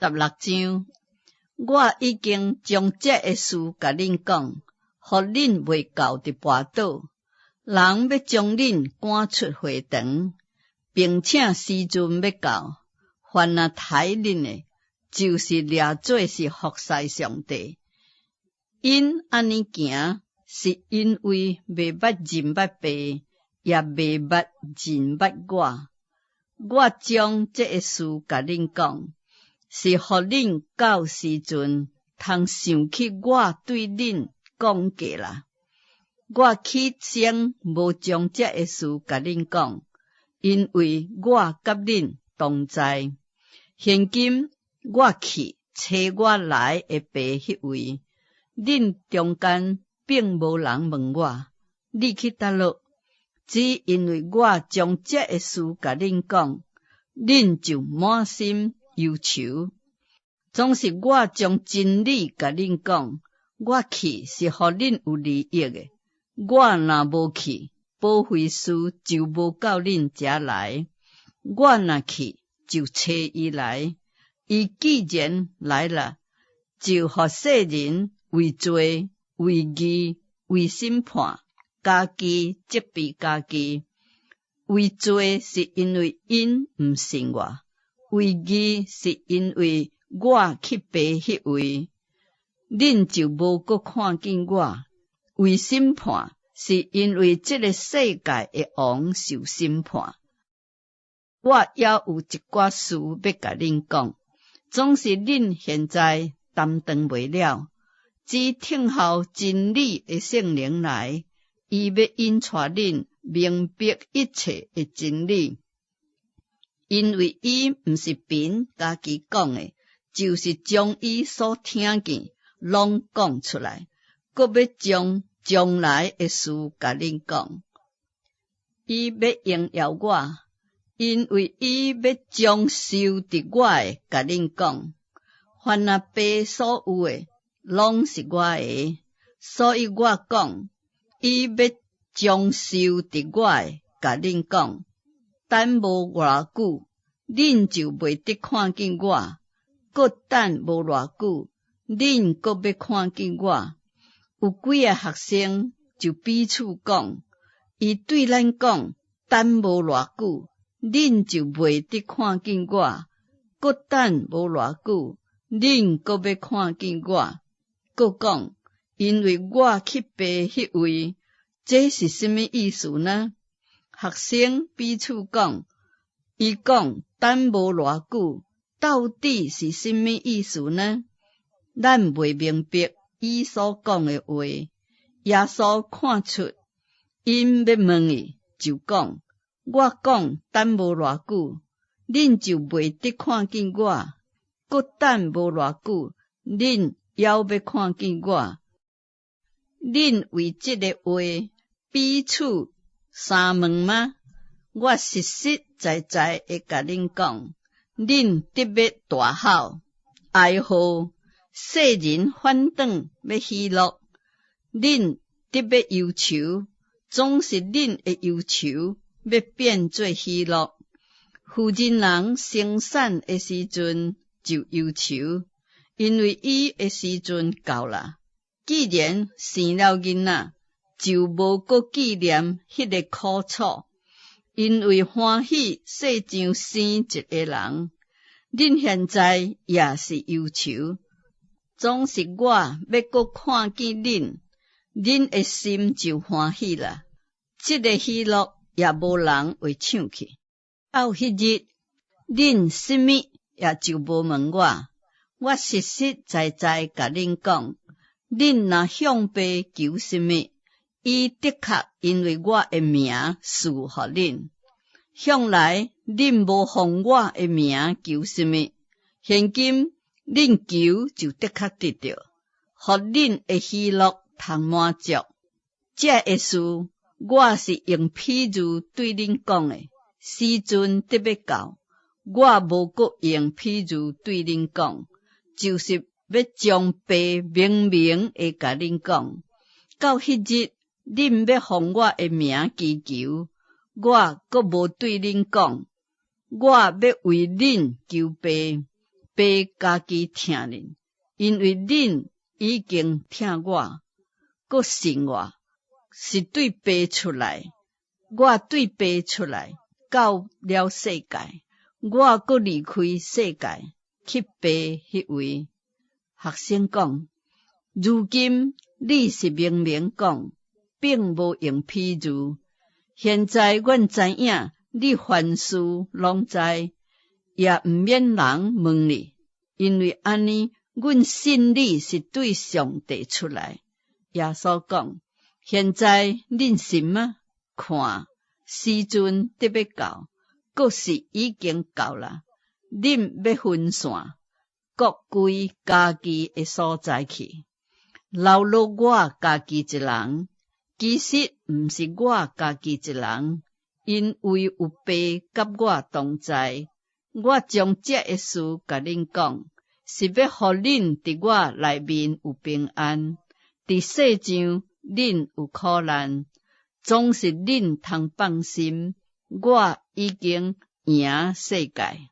16章，我已经将这个事甲恁讲，互恁袂搞伫跋倒。人要将恁赶出会堂，并且时阵要到，凡若抬恁的，就是掠做是服侍上帝。因安尼行，是因为未捌认捌爸，也未捌认捌我。我将这个事甲恁讲，是互恁到时阵通想起我对恁讲过啦。我起先无将这个事甲恁讲，因为我甲恁同在。现今我去找我来的爸迄位，恁中间并无人问我，你去叨落？只因为我将这个事甲恁讲，恁就满心忧愁。总是我将真理甲恁讲，我去是互恁有利益的。我若无去，保惠师就无到恁遮来；我若去，就找伊来。伊既然来了，就互世人为罪、为义、为审判，家己责备家己。为罪是因为因毋信我，为义是因为我去爸迄位，恁就无搁看见我。为审判，是因为这个世界的王受审判。我也有一寡事要甲恁讲，总是恁现在担当袂了，只听候真理的圣灵来，伊要引带恁明白一切的真理。因为伊毋是凭家己讲的，就是将伊所听见拢讲出来，搁要将来的事甲恁讲。伊要荣耀我，因为伊要将受伫我的甲恁讲。凡若爸所有的，拢是我的，所以我讲，伊要将受伫我的甲恁讲。等无偌久，恁就袂得看见我；搁等无偌久，恁搁要看见我。有几个学生就彼此讲，伊对咱讲，等无偌久，恁就袂得看见我；搁等无偌久，恁搁要看见我。搁讲，因为我去爸迄位，这是什么意思呢？学生彼此讲，伊讲等无偌久，到底是什么意思呢？咱袂明白伊所讲的话。耶稣看出，因要问伊，就讲，我讲等无偌久，恁就袂得看见我；搁等无偌久，恁还要看见我。恁为这个话彼此相问吗？我实实在在会甲恁讲，恁得要大号哀号，世人反转要喜乐，恁得要忧愁，总是恁的忧愁要变做喜乐。妇人生产的时阵就忧愁，因为伊的时阵到了。既然生了囡仔，就无搁纪念迄个苦楚，因为欢喜世上生一个人。恁现在也是忧愁，总是我要搁看见恁，恁的心就欢喜了。这个喜乐也无人会抢去。到迄日，恁什么也就无问我。我实实在在甲恁讲，恁若向爸求什么，伊的确因为我的名赐互恁。向来恁无奉我的名求什么，现今恁求就的确得到，互恁的喜乐通满足。这个事我是用譬如对恁讲的，时阵得要到，我无搁用譬如对恁讲，就是要将爸明明的甲恁讲。到迄日，恁要奉我的名祈求，我搁无对恁讲，我要为恁求爸，爸家己疼恁，因为恁已经疼我，搁信我，是对爸出来，我对爸出来，到了世界，我搁离开世界，去爸迄位。学生讲，如今你是明明讲，并无用譬如。现在阮知影，你凡事拢知，也毋免人问你，因为安尼，阮信你是对上帝出来。耶稣讲，现在恁信吗？看，时阵得要到，搁是已经到了，恁要分散，各归家己的所在去，留落我家己一人。其实毋是我家己一人，因为有爸甲我同在。我将这个事甲恁讲，是要互恁伫我内面有平安。伫世上恁有苦难，总是恁通放心，我已经赢世界。